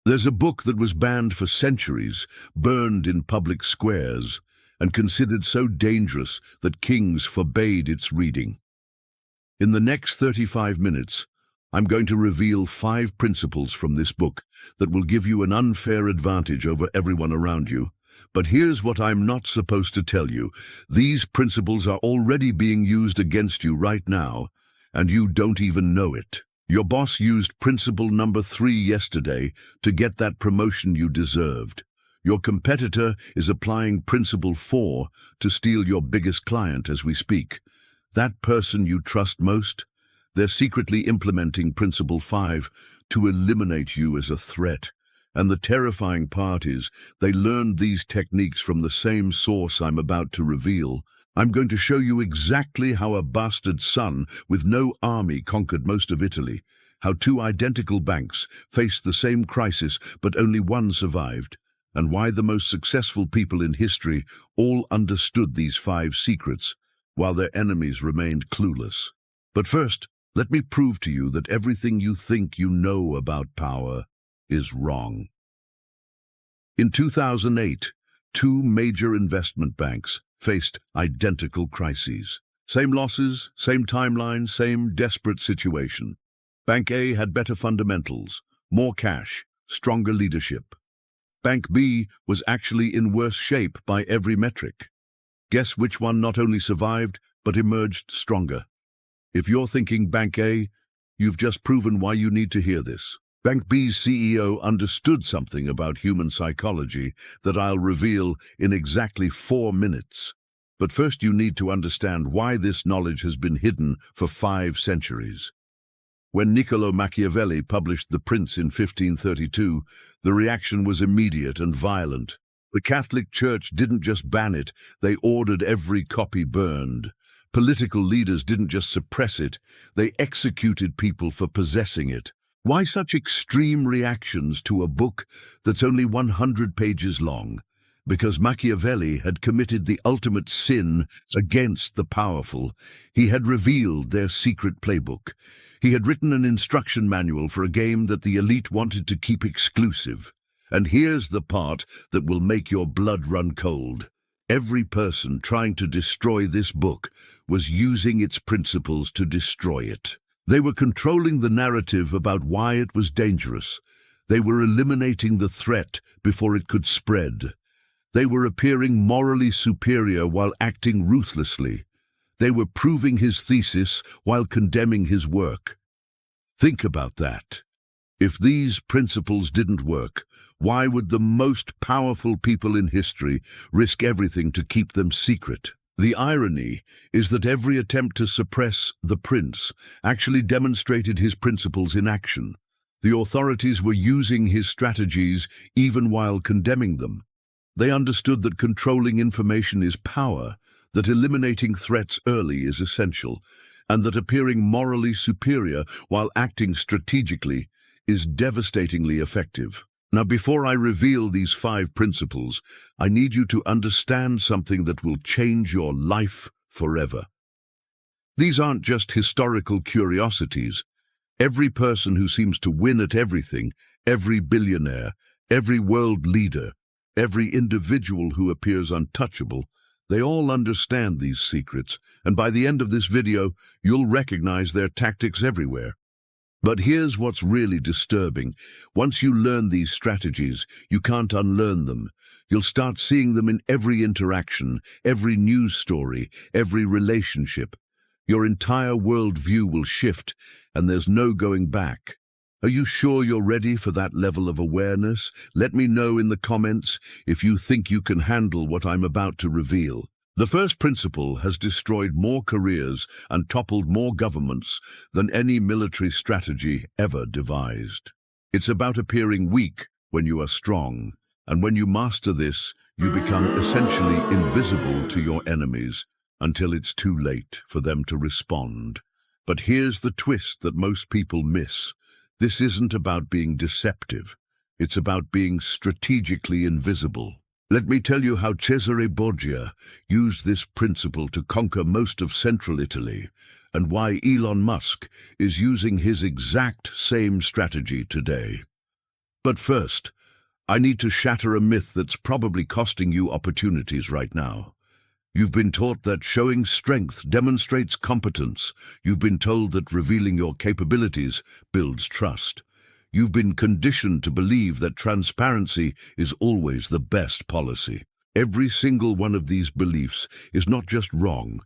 There's a book that was banned for centuries, burned in public squares, and considered so dangerous that kings forbade its reading. In the next 35 minutes, I'm going to reveal 5 principles from this book that will give you an unfair advantage over everyone around you. But here's what I'm not supposed to tell you. These principles are already being used against you right now, and you don't even know it. Your boss used principle number 3 yesterday to get that promotion you deserved. Your competitor is applying principle 4 to steal your biggest client as we speak. That person you trust most, they're secretly implementing principle 5 to eliminate you as a threat. And the terrifying part is, they learned these techniques from the same source I'm about to reveal. I'm going to show you exactly how a bastard son with no army conquered most of Italy, how 2 identical banks faced the same crisis but only one survived, and why the most successful people in history all understood these 5 secrets, while their enemies remained clueless. But first, let me prove to you that everything you think you know about power is wrong. In 2008, 2 major investment banks faced identical crises. Same losses, same timeline, same desperate situation. Bank A had better fundamentals, more cash, stronger leadership. Bank B was actually in worse shape by every metric. Guess which one not only survived, but emerged stronger? If you're thinking Bank A, you've just proven why you need to hear this. Bank B's CEO understood something about human psychology that I'll reveal in exactly 4 minutes. But first you need to understand why this knowledge has been hidden for 5 centuries. When Niccolo Machiavelli published The Prince in 1532, the reaction was immediate and violent. The Catholic Church didn't just ban it, they ordered every copy burned. Political leaders didn't just suppress it, they executed people for possessing it. Why such extreme reactions to a book that's only 100 pages long? Because Machiavelli had committed the ultimate sin against the powerful. He had revealed their secret playbook. He had written an instruction manual for a game that the elite wanted to keep exclusive. And here's the part that will make your blood run cold. Every person trying to destroy this book was using its principles to destroy it. They were controlling the narrative about why it was dangerous. They were eliminating the threat before it could spread. They were appearing morally superior while acting ruthlessly. They were proving his thesis while condemning his work. Think about that. If these principles didn't work, why would the most powerful people in history risk everything to keep them secret? The irony is that every attempt to suppress the prince actually demonstrated his principles in action. The authorities were using his strategies even while condemning them. They understood that controlling information is power, that eliminating threats early is essential, and that appearing morally superior while acting strategically is devastatingly effective. Now, before I reveal these 5 principles, I need you to understand something that will change your life forever. These aren't just historical curiosities. Every person who seems to win at everything, every billionaire, every world leader, every individual who appears untouchable, they all understand these secrets, and by the end of this video, you'll recognize their tactics everywhere. But here's what's really disturbing. Once you learn these strategies, you can't unlearn them. You'll start seeing them in every interaction, every news story, every relationship. Your entire worldview will shift, and there's no going back. Are you sure you're ready for that level of awareness? Let me know in the comments if you think you can handle what I'm about to reveal. The first principle has destroyed more careers and toppled more governments than any military strategy ever devised. It's about appearing weak when you are strong, and when you master this, you become essentially invisible to your enemies until it's too late for them to respond. But here's the twist that most people miss. This isn't about being deceptive. It's about being strategically invisible. Let me tell you how Cesare Borgia used this principle to conquer most of central Italy, and why Elon Musk is using his exact same strategy today. But first, I need to shatter a myth that's probably costing you opportunities right now. You've been taught that showing strength demonstrates competence. You've been told that revealing your capabilities builds trust. You've been conditioned to believe that transparency is always the best policy. Every single one of these beliefs is not just wrong,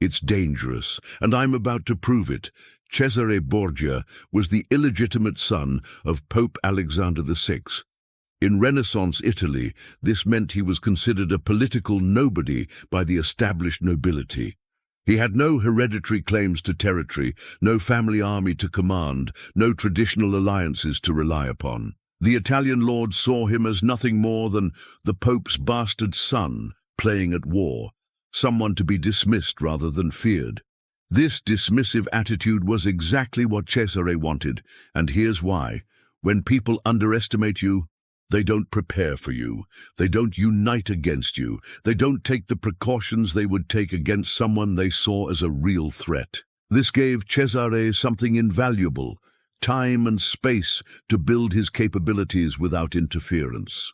it's dangerous, and I'm about to prove it. Cesare Borgia was the illegitimate son of Pope Alexander VI. In Renaissance Italy, this meant he was considered a political nobody by the established nobility. He had no hereditary claims to territory, no family army to command, no traditional alliances to rely upon. The Italian lords saw him as nothing more than the Pope's bastard son playing at war, someone to be dismissed rather than feared. This dismissive attitude was exactly what Cesare wanted, and here's why. When people underestimate you, they don't prepare for you. They don't unite against you. They don't take the precautions they would take against someone they saw as a real threat. This gave Cesare something invaluable, time and space to build his capabilities without interference.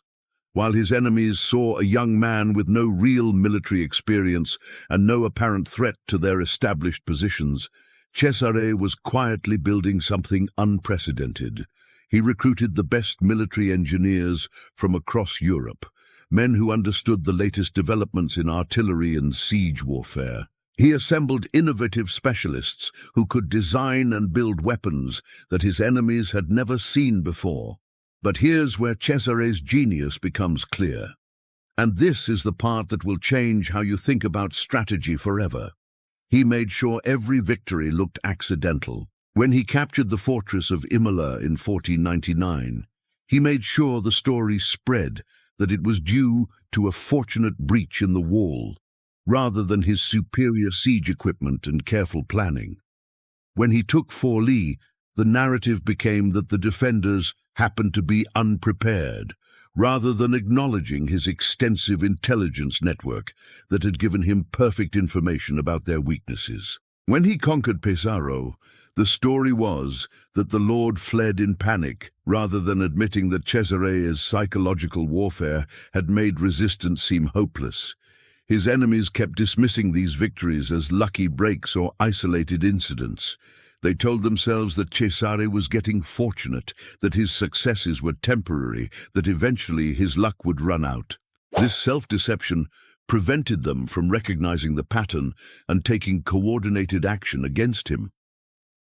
While his enemies saw a young man with no real military experience and no apparent threat to their established positions, Cesare was quietly building something unprecedented. He recruited the best military engineers from across Europe, men who understood the latest developments in artillery and siege warfare. He assembled innovative specialists who could design and build weapons that his enemies had never seen before. But here's where Cesare's genius becomes clear. And this is the part that will change how you think about strategy forever. He made sure every victory looked accidental. When he captured the fortress of Imola in 1499, he made sure the story spread that it was due to a fortunate breach in the wall, rather than his superior siege equipment and careful planning. When he took Forlì, the narrative became that the defenders happened to be unprepared, rather than acknowledging his extensive intelligence network that had given him perfect information about their weaknesses. When he conquered Pesaro, the story was that the Lord fled in panic, rather than admitting that Cesare's psychological warfare had made resistance seem hopeless. His enemies kept dismissing these victories as lucky breaks or isolated incidents. They told themselves that Cesare was getting fortunate, that his successes were temporary, that eventually his luck would run out. This self-deception prevented them from recognizing the pattern and taking coordinated action against him.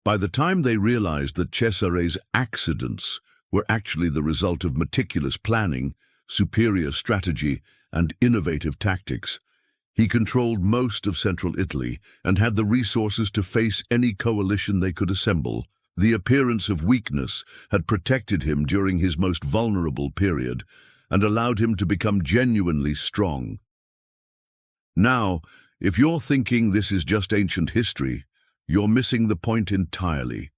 By the time they realized that Cesare's accidents were actually the result of meticulous planning, superior strategy, and innovative tactics, he controlled most of central Italy and had the resources to face any coalition they could assemble. The appearance of weakness had protected him during his most vulnerable period and allowed him to become genuinely strong. Now, if you're thinking this is just ancient history, you're missing the point entirely.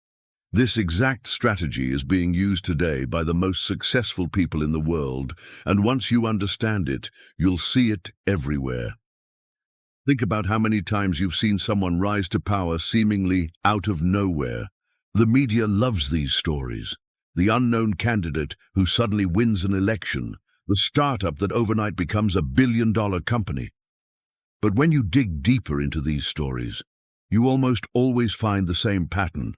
This exact strategy is being used today by the most successful people in the world, and once you understand it, you'll see it everywhere. Think about how many times you've seen someone rise to power seemingly out of nowhere. The media loves these stories. The unknown candidate who suddenly wins an election, the startup that overnight becomes a billion-dollar company. But when you dig deeper into these stories, you almost always find the same pattern.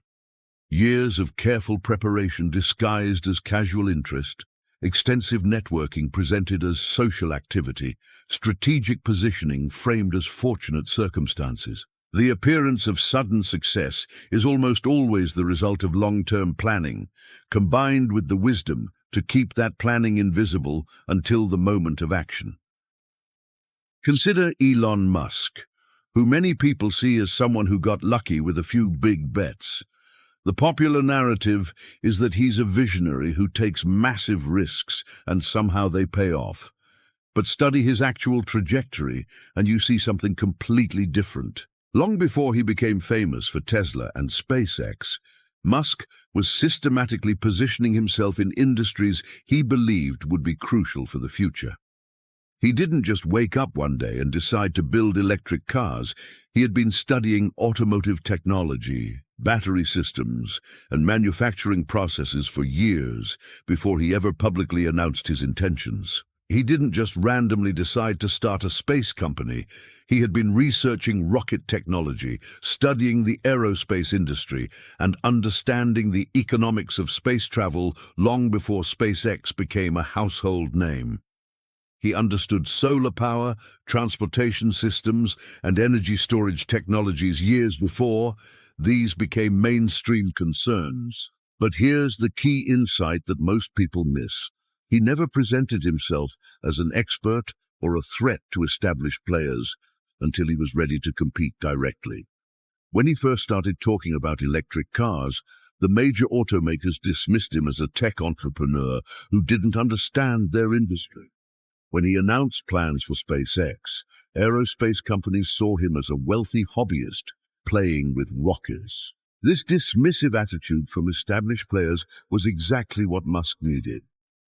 Years of careful preparation disguised as casual interest, extensive networking presented as social activity, strategic positioning framed as fortunate circumstances. The appearance of sudden success is almost always the result of long-term planning, combined with the wisdom to keep that planning invisible until the moment of action. Consider Elon Musk, who many people see as someone who got lucky with a few big bets. The popular narrative is that he's a visionary who takes massive risks and somehow they pay off. But study his actual trajectory and you see something completely different. Long before he became famous for Tesla and SpaceX, Musk was systematically positioning himself in industries he believed would be crucial for the future. He didn't just wake up one day and decide to build electric cars. He had been studying automotive technology, battery systems, and manufacturing processes for years before he ever publicly announced his intentions. He didn't just randomly decide to start a space company. He had been researching rocket technology, studying the aerospace industry, and understanding the economics of space travel long before SpaceX became a household name. He understood solar power, transportation systems, and energy storage technologies years before these became mainstream concerns. But here's the key insight that most people miss. He never presented himself as an expert or a threat to established players until he was ready to compete directly. When he first started talking about electric cars, the major automakers dismissed him as a tech entrepreneur who didn't understand their industry. When he announced plans for SpaceX, aerospace companies saw him as a wealthy hobbyist playing with rockets. This dismissive attitude from established players was exactly what Musk needed.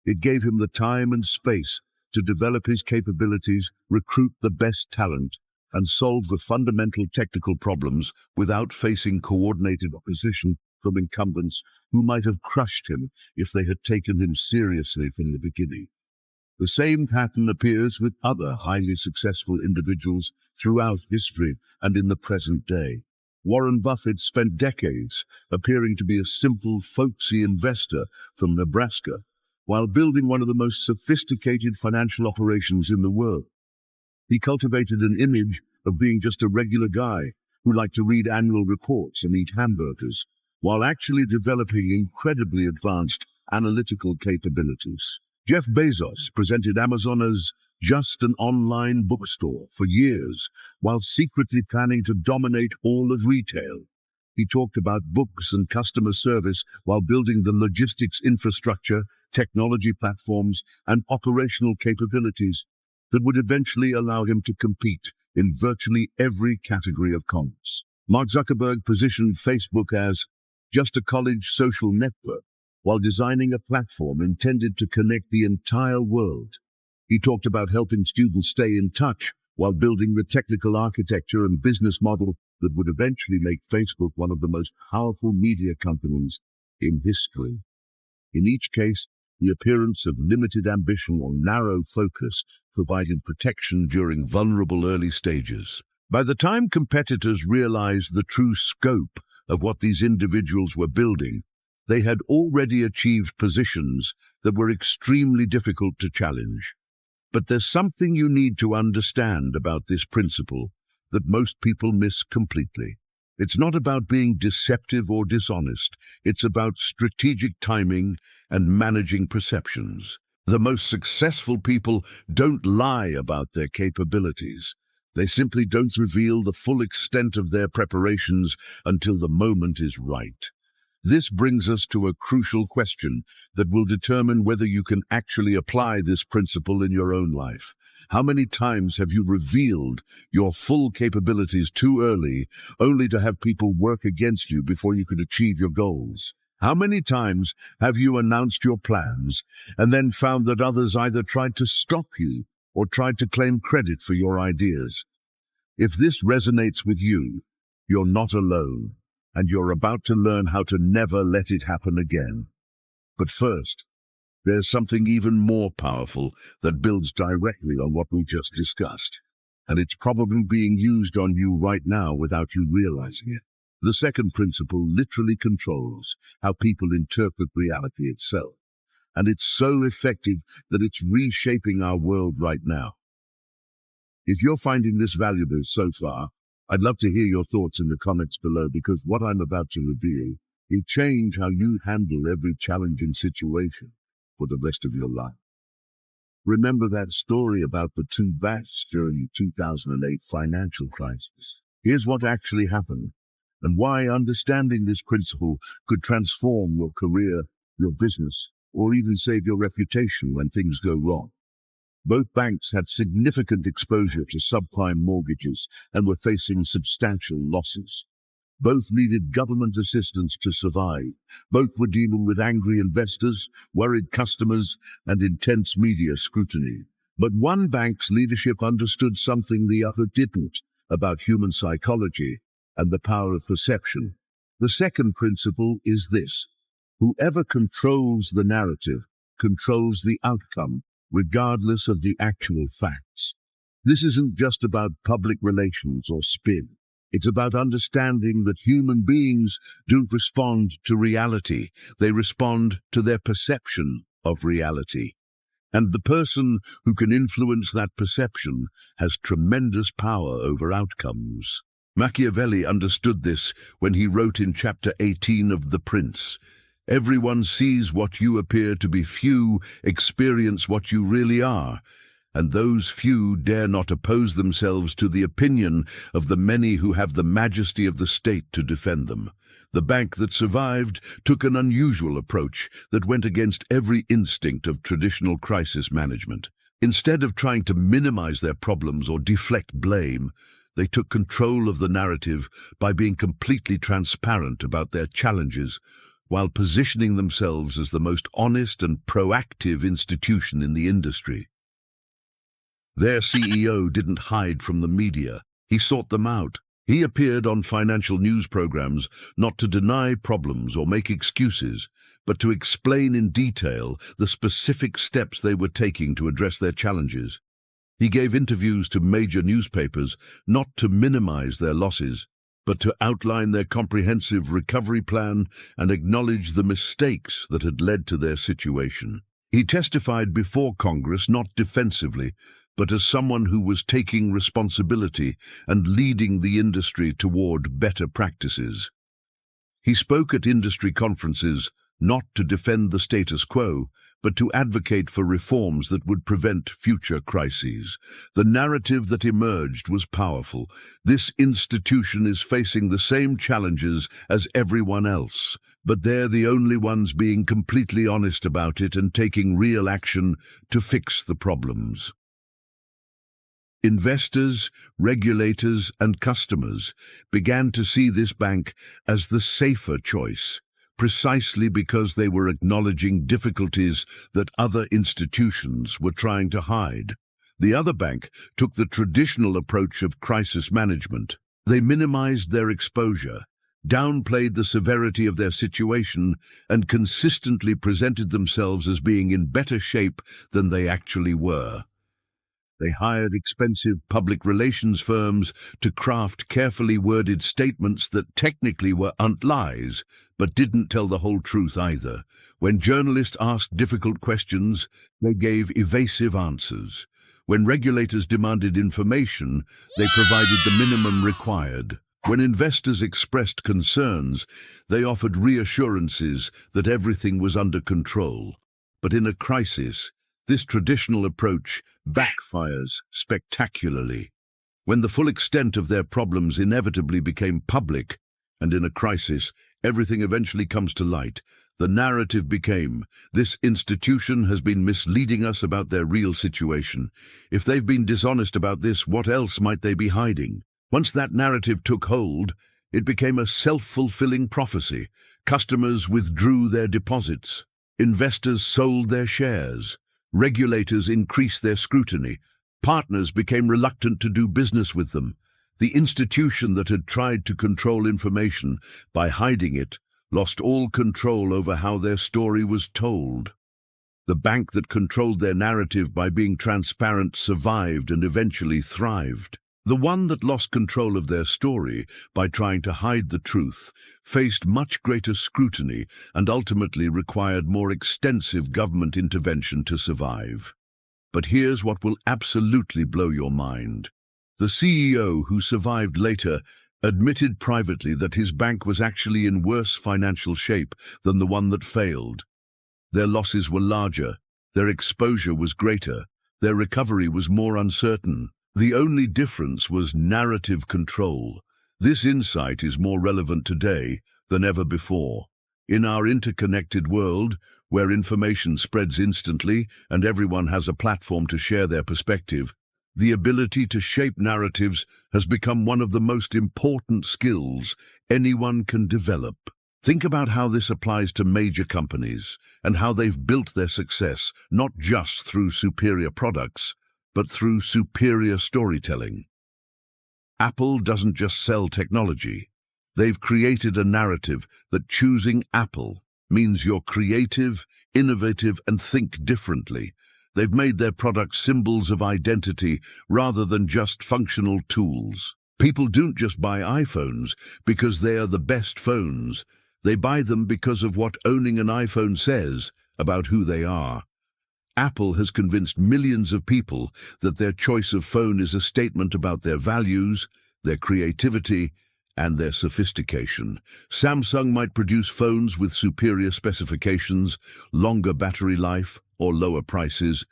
It gave him the time and space to develop his capabilities, recruit the best talent, and solve the fundamental technical problems without facing coordinated opposition from incumbents who might have crushed him if they had taken him seriously from the beginning. The same pattern appears with other highly successful individuals throughout history and in the present day. Warren Buffett spent decades appearing to be a simple, folksy investor from Nebraska, while building one of the most sophisticated financial operations in the world. He cultivated an image of being just a regular guy who liked to read annual reports and eat hamburgers, while actually developing incredibly advanced analytical capabilities. Jeff Bezos presented Amazon as just an online bookstore for years, while secretly planning to dominate all of retail. He talked about books and customer service while building the logistics infrastructure, technology platforms, and operational capabilities that would eventually allow him to compete in virtually every category of commerce. Mark Zuckerberg positioned Facebook as just a college social network, while designing a platform intended to connect the entire world. He talked about helping students stay in touch while building the technical architecture and business model that would eventually make Facebook one of the most powerful media companies in history. In each case, the appearance of limited ambition or narrow focus provided protection during vulnerable early stages. By the time competitors realized the true scope of what these individuals were building, they had already achieved positions that were extremely difficult to challenge. But there's something you need to understand about this principle that most people miss completely. It's not about being deceptive or dishonest. It's about strategic timing and managing perceptions. The most successful people don't lie about their capabilities. They simply don't reveal the full extent of their preparations until the moment is right. This brings us to a crucial question that will determine whether you can actually apply this principle in your own life. How many times have you revealed your full capabilities too early, only to have people work against you before you could achieve your goals? How many times have you announced your plans and then found that others either tried to stop you or tried to claim credit for your ideas? If this resonates with you, you're not alone, and you're about to learn how to never let it happen again. But first, there's something even more powerful that builds directly on what we just discussed, and it's probably being used on you right now without you realizing it. The second principle literally controls how people interpret reality itself, and it's so effective that it's reshaping our world right now. If you're finding this valuable so far, I'd love to hear your thoughts in the comments below, because what I'm about to reveal will change how you handle every challenging situation for the rest of your life. Remember that story about the two bats during the 2008 financial crisis? Here's what actually happened, and why understanding this principle could transform your career, your business, or even save your reputation when things go wrong. Both banks had significant exposure to subprime mortgages and were facing substantial losses. Both needed government assistance to survive. Both were dealing with angry investors, worried customers, and intense media scrutiny. But one bank's leadership understood something the other didn't about human psychology and the power of perception. The second principle is this: whoever controls the narrative controls the outcome, regardless of the actual facts. This isn't just about public relations or spin. It's about understanding that human beings don't respond to reality. They respond to their perception of reality. And the person who can influence that perception has tremendous power over outcomes. Machiavelli understood this when he wrote in chapter 18 of The Prince, "Everyone sees what you appear to be, few experience what you really are, and those few dare not oppose themselves to the opinion of the many who have the majesty of the state to defend them." The bank that survived took an unusual approach that went against every instinct of traditional crisis management. Instead of trying to minimize their problems or deflect blame, they took control of the narrative by being completely transparent about their challenges, while positioning themselves as the most honest and proactive institution in the industry. Their CEO didn't hide from the media. He sought them out. He appeared on financial news programs not to deny problems or make excuses, but to explain in detail the specific steps they were taking to address their challenges. He gave interviews to major newspapers not to minimize their losses, but to outline their comprehensive recovery plan and acknowledge the mistakes that had led to their situation. He testified before Congress not defensively, but as someone who was taking responsibility and leading the industry toward better practices. He spoke at industry conferences not to defend the status quo, but to advocate for reforms that would prevent future crises. The narrative that emerged was powerful. This institution is facing the same challenges as everyone else, but they're the only ones being completely honest about it and taking real action to fix the problems. Investors, regulators, and customers began to see this bank as the safer choice, precisely because they were acknowledging difficulties that other institutions were trying to hide. The other bank took the traditional approach of crisis management. They minimized their exposure, downplayed the severity of their situation, and consistently presented themselves as being in better shape than they actually were. They hired expensive public relations firms to craft carefully worded statements that technically were lies, but didn't tell the whole truth either. When journalists asked difficult questions, they gave evasive answers. When regulators demanded information, they provided the minimum required. When investors expressed concerns, they offered reassurances that everything was under control. But in a crisis, this traditional approach backfires spectacularly. When the full extent of their problems inevitably became public, and in a crisis, everything eventually comes to light, the narrative became, "This institution has been misleading us about their real situation. If they've been dishonest about this, what else might they be hiding?" Once that narrative took hold, it became a self-fulfilling prophecy. Customers withdrew their deposits. Investors sold their shares. Regulators increased their scrutiny. Partners became reluctant to do business with them. The institution that had tried to control information by hiding it lost all control over how their story was told. The bank that controlled their narrative by being transparent survived and eventually thrived. The one that lost control of their story by trying to hide the truth faced much greater scrutiny and ultimately required more extensive government intervention to survive. But here's what will absolutely blow your mind. The CEO who survived later admitted privately that his bank was actually in worse financial shape than the one that failed. Their losses were larger, their exposure was greater, their recovery was more uncertain. The only difference was narrative control. This insight is more relevant today than ever before. In our interconnected world, where information spreads instantly and everyone has a platform to share their perspective, the ability to shape narratives has become one of the most important skills anyone can develop. Think about how this applies to major companies and how they've built their success not just through superior products, but through superior storytelling. Apple doesn't just sell technology, They've created a narrative that choosing Apple means you're creative, innovative, and think differently. They've made their products symbols of identity rather than just functional tools. People don't just buy iPhones because they are the best phones. They buy them because of what owning an iPhone says about who they are. Apple has convinced millions of people that their choice of phone is a statement about their values, their creativity, and their sophistication. Samsung might produce phones with superior specifications, longer battery life, or lower prices,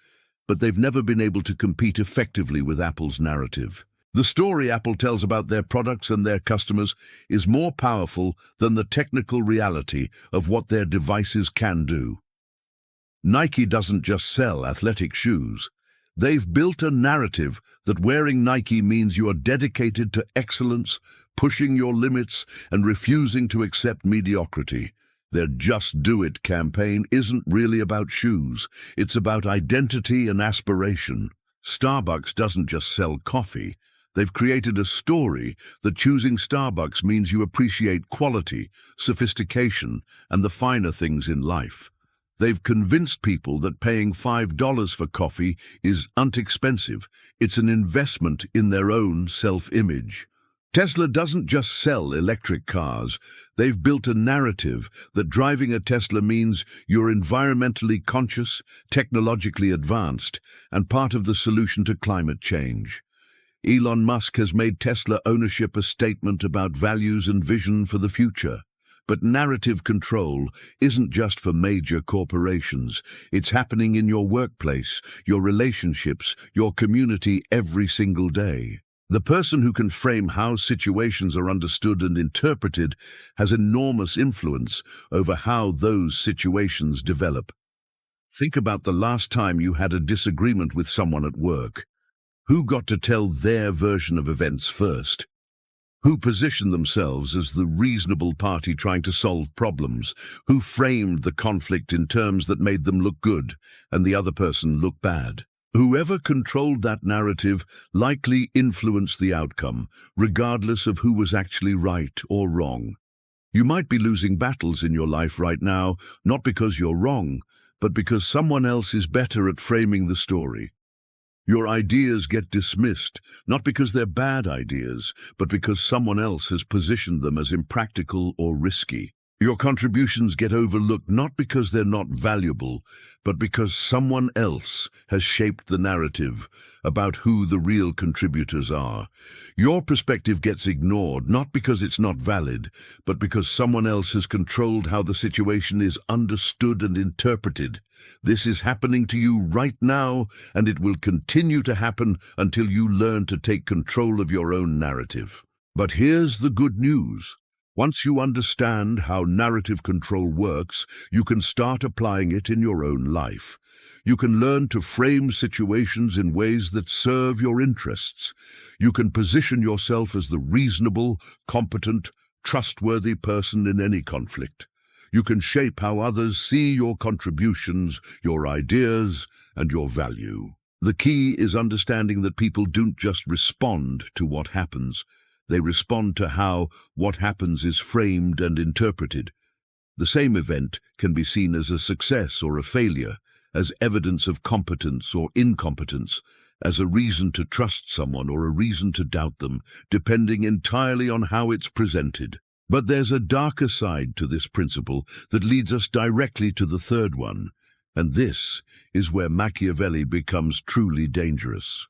but they've never been able to compete effectively with Apple's narrative. The story Apple tells about their products and their customers is more powerful than the technical reality of what their devices can do. Nike doesn't just sell athletic shoes. They've built a narrative that wearing Nike means you are dedicated to excellence, pushing your limits, and refusing to accept mediocrity. Their Just Do It campaign isn't really about shoes. It's about identity and aspiration. Starbucks doesn't just sell coffee. They've created a story that choosing Starbucks means you appreciate quality, sophistication, and the finer things in life. They've convinced people that paying $5 for coffee is inexpensive. It's an investment in their own self-image. Tesla doesn't just sell electric cars. They've built a narrative that driving a Tesla means you're environmentally conscious, technologically advanced, and part of the solution to climate change. Elon Musk has made Tesla ownership a statement about values and vision for the future. But narrative control isn't just for major corporations. It's happening in your workplace, your relationships, your community every single day. The person who can frame how situations are understood and interpreted has enormous influence over how those situations develop. Think about the last time you had a disagreement with someone at work. Who got to tell their version of events first? Who positioned themselves as the reasonable party trying to solve problems? Who framed the conflict in terms that made them look good and the other person look bad? Whoever controlled that narrative likely influenced the outcome, regardless of who was actually right or wrong. You might be losing battles in your life right now, not because you're wrong, but because someone else is better at framing the story. Your ideas get dismissed, not because they're bad ideas, but because someone else has positioned them as impractical or risky. Your contributions get overlooked not because they're not valuable, but because someone else has shaped the narrative about who the real contributors are. Your perspective gets ignored not because it's not valid, but because someone else has controlled how the situation is understood and interpreted. This is happening to you right now, and it will continue to happen until you learn to take control of your own narrative. But here's the good news. Once you understand how narrative control works, you can start applying it in your own life. You can learn to frame situations in ways that serve your interests. You can position yourself as the reasonable, competent, trustworthy person in any conflict. You can shape how others see your contributions, your ideas, and your value. The key is understanding that people don't just respond to what happens. They respond to how what happens is framed and interpreted. The same event can be seen as a success or a failure, as evidence of competence or incompetence, as a reason to trust someone or a reason to doubt them, depending entirely on how it's presented. But there's a darker side to this principle that leads us directly to the third one, and this is where Machiavelli becomes truly dangerous.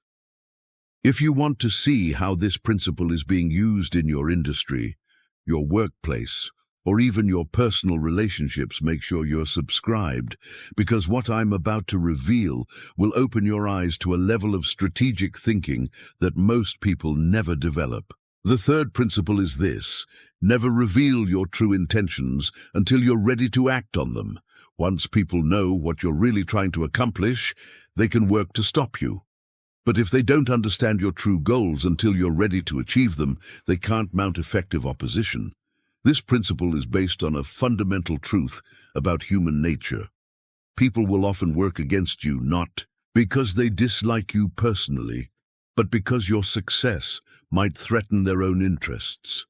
If you want to see how this principle is being used in your industry, your workplace, or even your personal relationships, make sure you're subscribed, because what I'm about to reveal will open your eyes to a level of strategic thinking that most people never develop. The third principle is this: never reveal your true intentions until you're ready to act on them. Once people know what you're really trying to accomplish, they can work to stop you. But if they don't understand your true goals until you're ready to achieve them, they can't mount effective opposition. This principle is based on a fundamental truth about human nature. People will often work against you not because they dislike you personally, but because your success might threaten their own interests.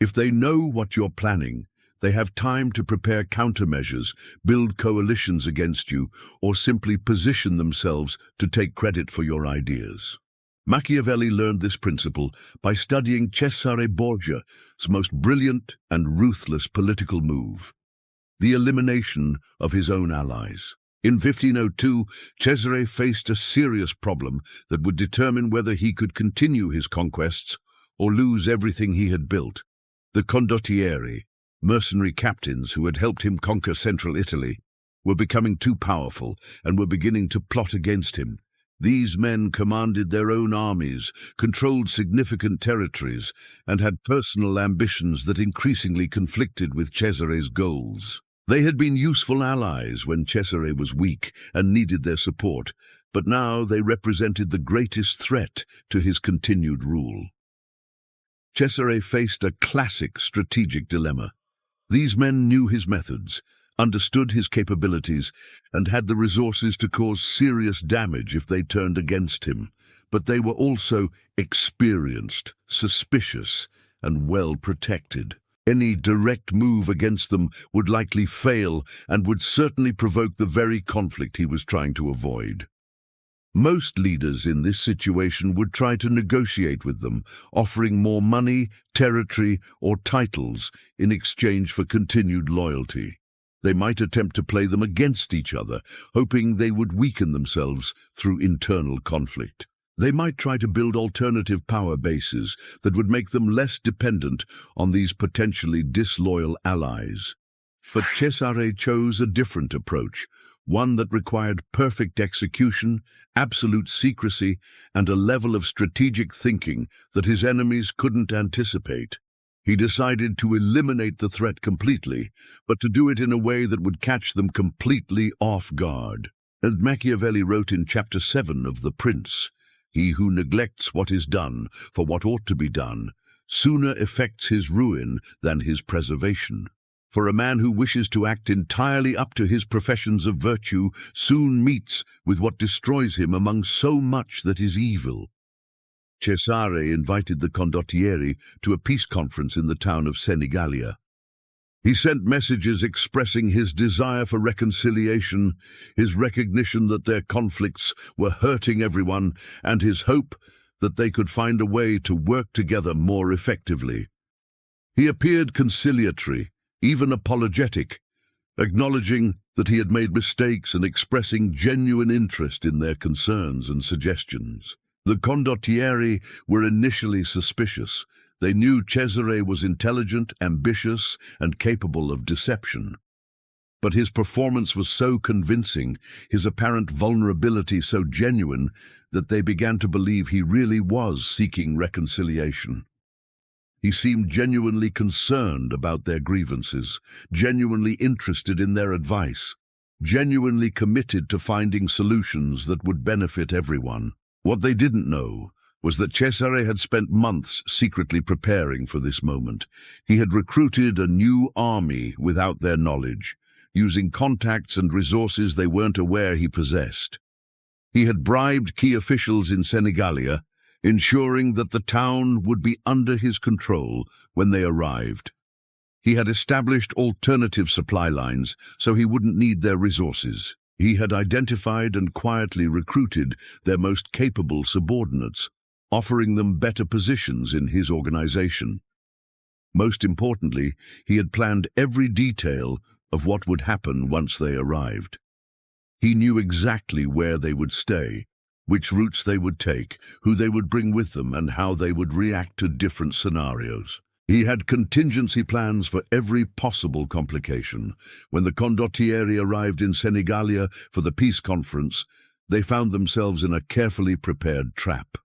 If they know what you're planning, they have time to prepare countermeasures, build coalitions against you, or simply position themselves to take credit for your ideas. Machiavelli learned this principle by studying Cesare Borgia's most brilliant and ruthless political move, the elimination of his own allies. In 1502, Cesare faced a serious problem that would determine whether he could continue his conquests or lose everything he had built. The condottieri, mercenary captains who had helped him conquer central Italy, were becoming too powerful and were beginning to plot against him. These men commanded their own armies, controlled significant territories, and had personal ambitions that increasingly conflicted with Cesare's goals. They had been useful allies when Cesare was weak and needed their support, but now they represented the greatest threat to his continued rule. Cesare faced a classic strategic dilemma. These men knew his methods, understood his capabilities, and had the resources to cause serious damage if they turned against him. But they were also experienced, suspicious, and well protected. Any direct move against them would likely fail and would certainly provoke the very conflict he was trying to avoid. Most leaders in this situation would try to negotiate with them, offering more money, territory, or titles in exchange for continued loyalty. They might attempt to play them against each other, hoping they would weaken themselves through internal conflict. They might try to build alternative power bases that would make them less dependent on these potentially disloyal allies. But Cesare chose a different approach, one that required perfect execution, absolute secrecy, and a level of strategic thinking that his enemies couldn't anticipate. He decided to eliminate the threat completely, but to do it in a way that would catch them completely off guard. As Machiavelli wrote in Chapter 7 of The Prince, "He who neglects what is done for what ought to be done sooner effects his ruin than his preservation. For a man who wishes to act entirely up to his professions of virtue soon meets with what destroys him among so much that is evil." Cesare invited the condottieri to a peace conference in the town of Senigallia. He sent messages expressing his desire for reconciliation, his recognition that their conflicts were hurting everyone, and his hope that they could find a way to work together more effectively. He appeared conciliatory, even apologetic, acknowledging that he had made mistakes and expressing genuine interest in their concerns and suggestions. The condottieri were initially suspicious. They knew Cesare was intelligent, ambitious, and capable of deception. But his performance was so convincing, his apparent vulnerability so genuine, that they began to believe he really was seeking reconciliation. He seemed genuinely concerned about their grievances, genuinely interested in their advice, genuinely committed to finding solutions that would benefit everyone. What they didn't know was that Cesare had spent months secretly preparing for this moment. He had recruited a new army without their knowledge, using contacts and resources they weren't aware he possessed. He had bribed key officials in Senigallia, ensuring that the town would be under his control when they arrived. He had established alternative supply lines so he wouldn't need their resources. He had identified and quietly recruited their most capable subordinates, offering them better positions in his organization. Most importantly, he had planned every detail of what would happen once they arrived. He knew exactly where they would stay, which routes they would take, who they would bring with them, and how they would react to different scenarios. He had contingency plans for every possible complication. When the condottieri arrived in Senigallia for the peace conference, they found themselves in a carefully prepared trap.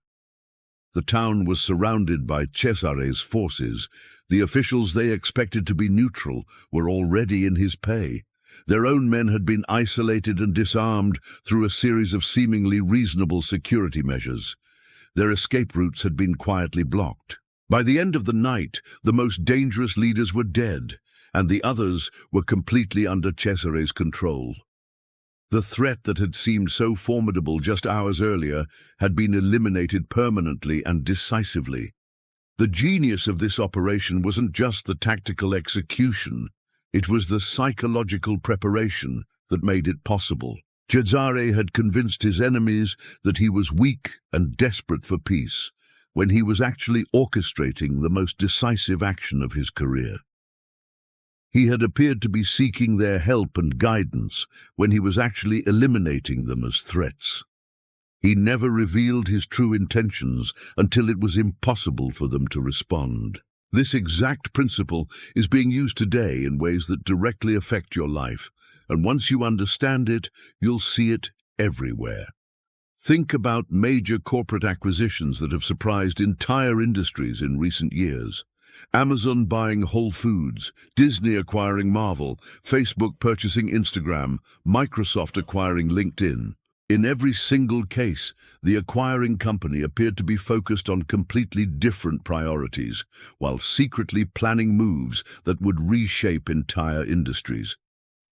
The town was surrounded by Cesare's forces. The officials they expected to be neutral were already in his pay. Their own men had been isolated and disarmed through a series of seemingly reasonable security measures. Their escape routes had been quietly blocked. By the end of the night, the most dangerous leaders were dead, and the others were completely under Cesare's control. The threat that had seemed so formidable just hours earlier had been eliminated permanently and decisively. The genius of this operation wasn't just the tactical execution, it was the psychological preparation that made it possible. Cesare had convinced his enemies that he was weak and desperate for peace, when he was actually orchestrating the most decisive action of his career. He had appeared to be seeking their help and guidance when he was actually eliminating them as threats. He never revealed his true intentions until it was impossible for them to respond. This exact principle is being used today in ways that directly affect your life, and once you understand it, you'll see it everywhere. Think about major corporate acquisitions that have surprised entire industries in recent years. Amazon buying Whole Foods, Disney acquiring Marvel, Facebook purchasing Instagram, Microsoft acquiring LinkedIn. In every single case, the acquiring company appeared to be focused on completely different priorities, while secretly planning moves that would reshape entire industries.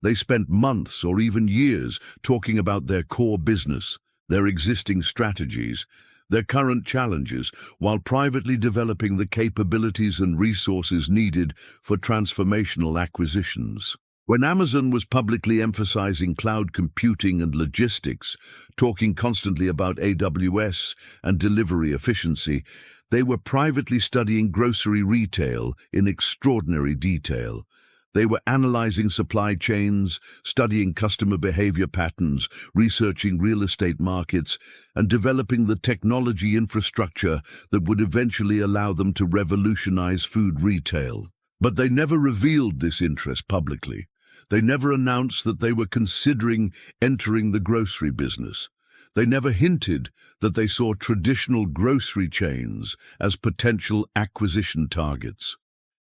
They spent months or even years talking about their core business, their existing strategies, their current challenges, while privately developing the capabilities and resources needed for transformational acquisitions. When Amazon was publicly emphasizing cloud computing and logistics, talking constantly about AWS and delivery efficiency, they were privately studying grocery retail in extraordinary detail. They were analyzing supply chains, studying customer behavior patterns, researching real estate markets, and developing the technology infrastructure that would eventually allow them to revolutionize food retail. But they never revealed this interest publicly. They never announced that they were considering entering the grocery business. They never hinted that they saw traditional grocery chains as potential acquisition targets.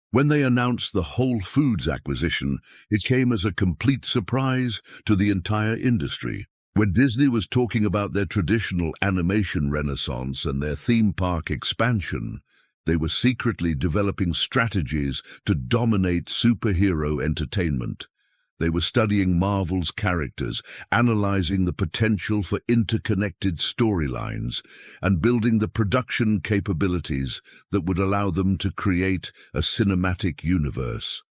When they announced the Whole Foods acquisition, it came as a complete surprise to the entire industry. When Disney was talking about their traditional animation renaissance and their theme park expansion, they were secretly developing strategies to dominate superhero entertainment. They were studying Marvel's characters, analyzing the potential for interconnected storylines, and building the production capabilities that would allow them to create a cinematic universe.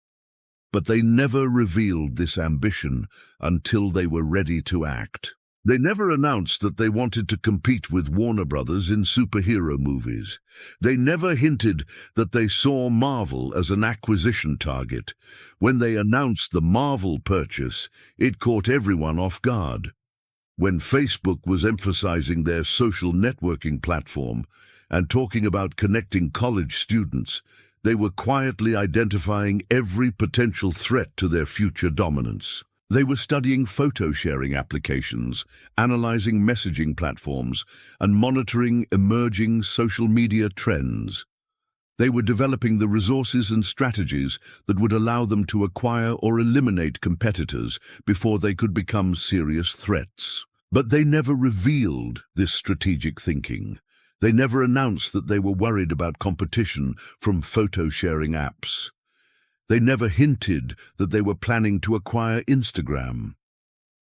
But they never revealed this ambition until they were ready to act. They never announced that they wanted to compete with Warner Brothers in superhero movies. They never hinted that they saw Marvel as an acquisition target. When they announced the Marvel purchase, it caught everyone off guard. When Facebook was emphasizing their social networking platform and talking about connecting college students, they were quietly identifying every potential threat to their future dominance. They were studying photo-sharing applications, analyzing messaging platforms, and monitoring emerging social media trends. They were developing the resources and strategies that would allow them to acquire or eliminate competitors before they could become serious threats. But they never revealed this strategic thinking. They never announced that they were worried about competition from photo-sharing apps. They never hinted that they were planning to acquire Instagram.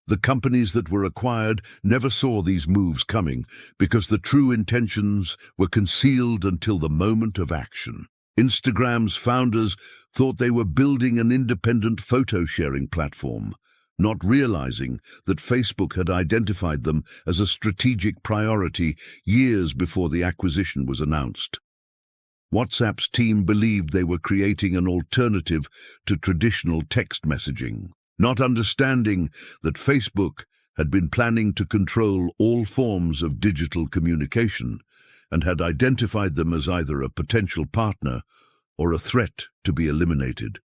The companies that were acquired never saw these moves coming because the true intentions were concealed until the moment of action. Instagram's founders thought they were building an independent photo-sharing platform, not realizing that Facebook had identified them as a strategic priority years before the acquisition was announced. WhatsApp's team believed they were creating an alternative to traditional text messaging, not understanding that Facebook had been planning to control all forms of digital communication and had identified them as either a potential partner or a threat to be eliminated.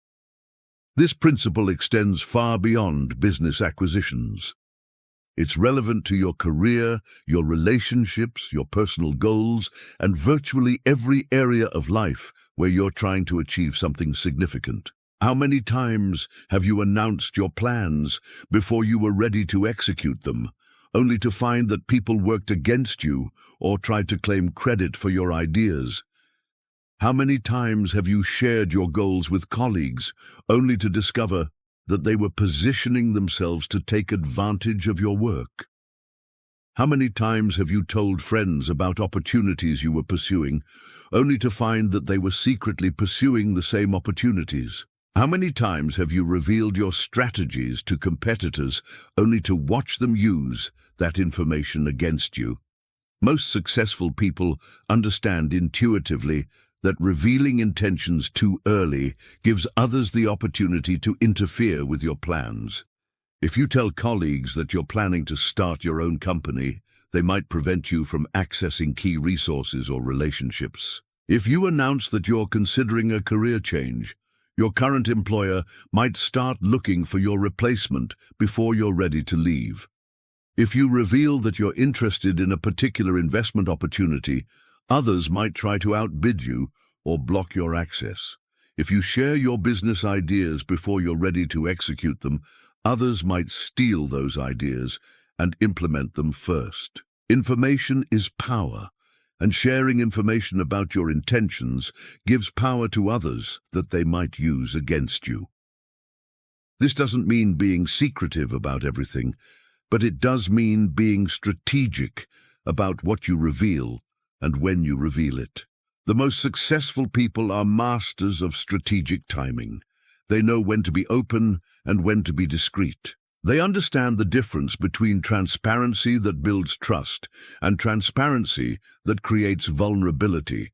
This principle extends far beyond business acquisitions. It's relevant to your career, your relationships, your personal goals, and virtually every area of life where you're trying to achieve something significant. How many times have you announced your plans before you were ready to execute them, only to find that people worked against you or tried to claim credit for your ideas? How many times have you shared your goals with colleagues, only to discover that they were positioning themselves to take advantage of your work? How many times have you told friends about opportunities you were pursuing, only to find that they were secretly pursuing the same opportunities? How many times have you revealed your strategies to competitors, only to watch them use that information against you? Most successful people understand intuitively that revealing intentions too early gives others the opportunity to interfere with your plans. If you tell colleagues that you're planning to start your own company, they might prevent you from accessing key resources or relationships. If you announce that you're considering a career change, your current employer might start looking for your replacement before you're ready to leave. If you reveal that you're interested in a particular investment opportunity, others might try to outbid you or block your access. If you share your business ideas before you're ready to execute them, others might steal those ideas and implement them first. Information is power, and sharing information about your intentions gives power to others that they might use against you. This doesn't mean being secretive about everything, but it does mean being strategic about what you reveal and when you reveal it. The most successful people are masters of strategic timing. They know when to be open and when to be discreet. They understand the difference between transparency that builds trust and transparency that creates vulnerability.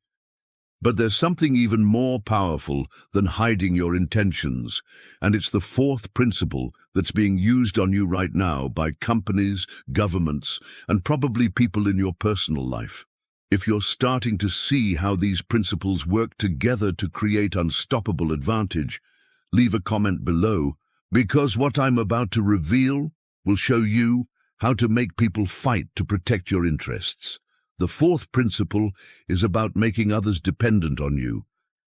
But there's something even more powerful than hiding your intentions, and it's the fourth principle that's being used on you right now by companies, governments, and probably people in your personal life. If you're starting to see how these principles work together to create unstoppable advantage, leave a comment below, because what I'm about to reveal will show you how to make people fight to protect your interests. The fourth principle is about making others dependent on you.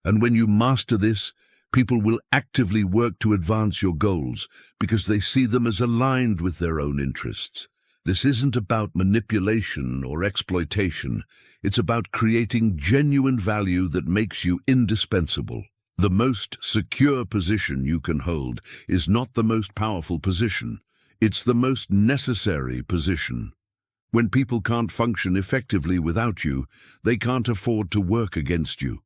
And when you master this, people will actively work to advance your goals because they see them as aligned with their own interests. This isn't about manipulation or exploitation. It's about creating genuine value that makes you indispensable. The most secure position you can hold is not the most powerful position. It's the most necessary position. When people can't function effectively without you, they can't afford to work against you.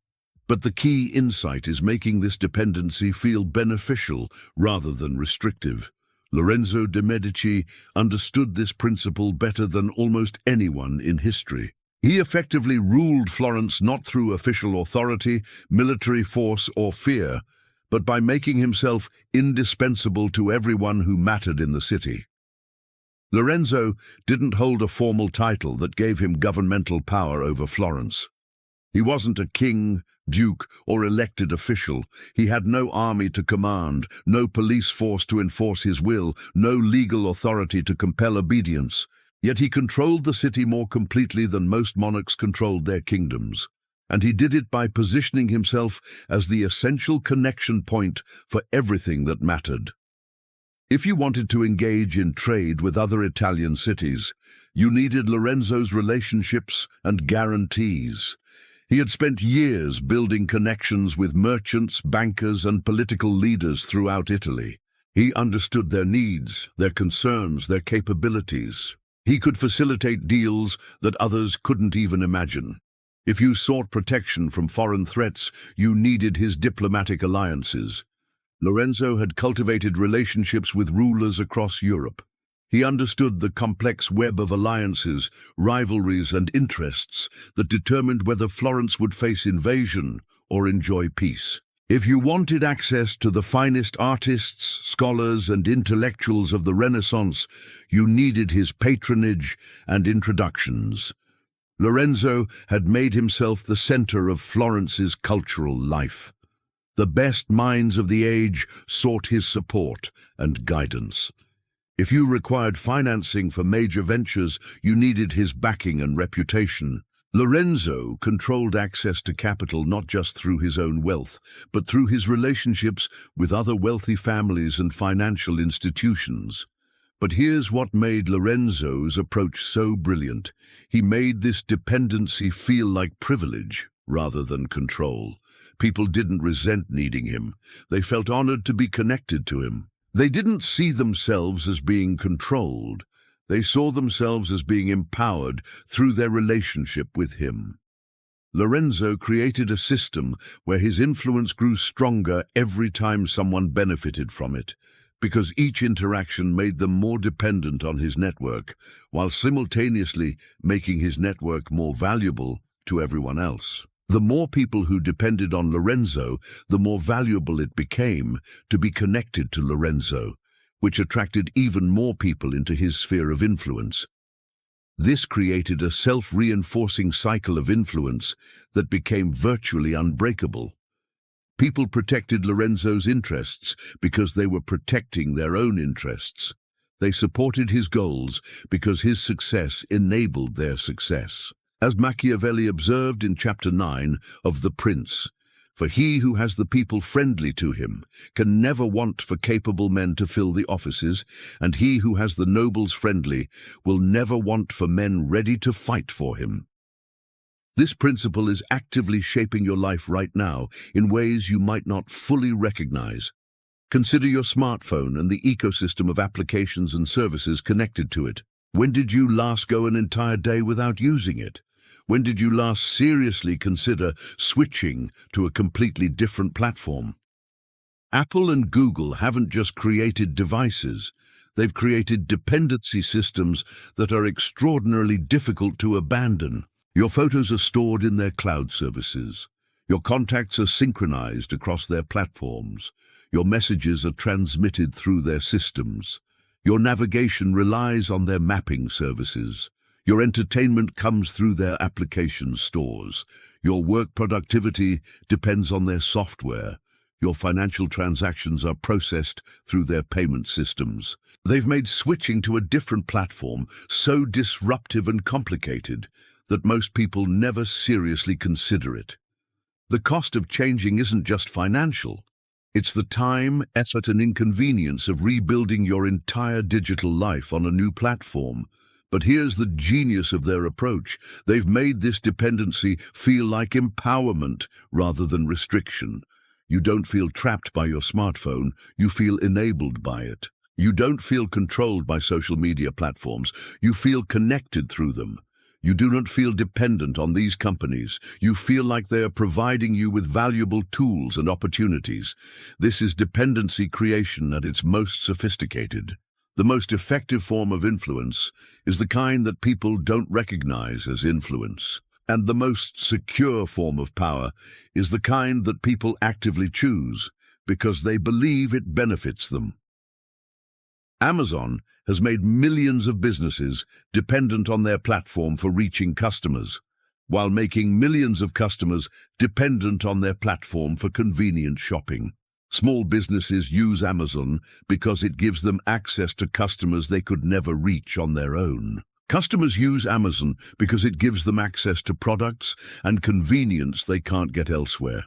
But the key insight is making this dependency feel beneficial rather than restrictive. Lorenzo de Medici understood this principle better than almost anyone in history. He effectively ruled Florence not through official authority, military force, or fear, but by making himself indispensable to everyone who mattered in the city. Lorenzo didn't hold a formal title that gave him governmental power over Florence. He wasn't a king, duke, or elected official. He had no army to command, no police force to enforce his will, no legal authority to compel obedience. Yet he controlled the city more completely than most monarchs controlled their kingdoms. And he did it by positioning himself as the essential connection point for everything that mattered. If you wanted to engage in trade with other Italian cities, you needed Lorenzo's relationships and guarantees. He had spent years building connections with merchants, bankers, and political leaders throughout Italy. He understood their needs, their concerns, their capabilities. He could facilitate deals that others couldn't even imagine. If you sought protection from foreign threats, you needed his diplomatic alliances. Lorenzo had cultivated relationships with rulers across Europe. He understood the complex web of alliances, rivalries, and interests that determined whether Florence would face invasion or enjoy peace. If you wanted access to the finest artists, scholars, and intellectuals of the Renaissance, you needed his patronage and introductions. Lorenzo had made himself the center of Florence's cultural life. The best minds of the age sought his support and guidance. If you required financing for major ventures, you needed his backing and reputation. Lorenzo controlled access to capital not just through his own wealth, but through his relationships with other wealthy families and financial institutions. But here's what made Lorenzo's approach so brilliant. He made this dependency feel like privilege rather than control. People didn't resent needing him. They felt honored to be connected to him. They didn't see themselves as being controlled. They saw themselves as being empowered through their relationship with him. Lorenzo created a system where his influence grew stronger every time someone benefited from it, because each interaction made them more dependent on his network, while simultaneously making his network more valuable to everyone else. The more people who depended on Lorenzo, the more valuable it became to be connected to Lorenzo, which attracted even more people into his sphere of influence. This created a self-reinforcing cycle of influence that became virtually unbreakable. People protected Lorenzo's interests because they were protecting their own interests. They supported his goals because his success enabled their success. As Machiavelli observed in Chapter 9 of The Prince, "For he who has the people friendly to him can never want for capable men to fill the offices, and he who has the nobles friendly will never want for men ready to fight for him." This principle is actively shaping your life right now in ways you might not fully recognize. Consider your smartphone and the ecosystem of applications and services connected to it. When did you last go an entire day without using it? When did you last seriously consider switching to a completely different platform? Apple and Google haven't just created devices, they've created dependency systems that are extraordinarily difficult to abandon. Your photos are stored in their cloud services. Your contacts are synchronized across their platforms. Your messages are transmitted through their systems. Your navigation relies on their mapping services. Your entertainment comes through their application stores. Your work productivity depends on their software. Your financial transactions are processed through their payment systems. They've made switching to a different platform so disruptive and complicated that most people never seriously consider it. The cost of changing isn't just financial. It's the time, effort, and inconvenience of rebuilding your entire digital life on a new platform. But here's the genius of their approach. They've made this dependency feel like empowerment rather than restriction. You don't feel trapped by your smartphone, you feel enabled by it. You don't feel controlled by social media platforms, you feel connected through them. You do not feel dependent on these companies. You feel like they are providing you with valuable tools and opportunities. This is dependency creation at its most sophisticated. The most effective form of influence is the kind that people don't recognize as influence. And the most secure form of power is the kind that people actively choose because they believe it benefits them. Amazon has made millions of businesses dependent on their platform for reaching customers, while making millions of customers dependent on their platform for convenient shopping. Small businesses use Amazon because it gives them access to customers they could never reach on their own. Customers use Amazon because it gives them access to products and convenience they can't get elsewhere.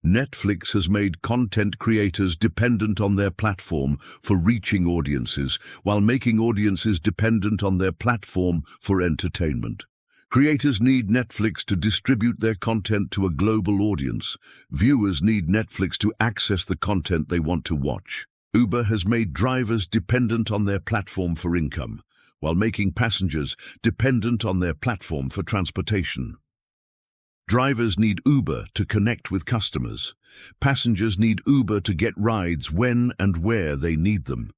Netflix has made content creators dependent on their platform for reaching audiences, while making audiences dependent on their platform for entertainment. Creators need Netflix to distribute their content to a global audience. Viewers need Netflix to access the content they want to watch. Uber has made drivers dependent on their platform for income, while making passengers dependent on their platform for transportation. Drivers need Uber to connect with customers. Passengers need Uber to get rides when and where they need them.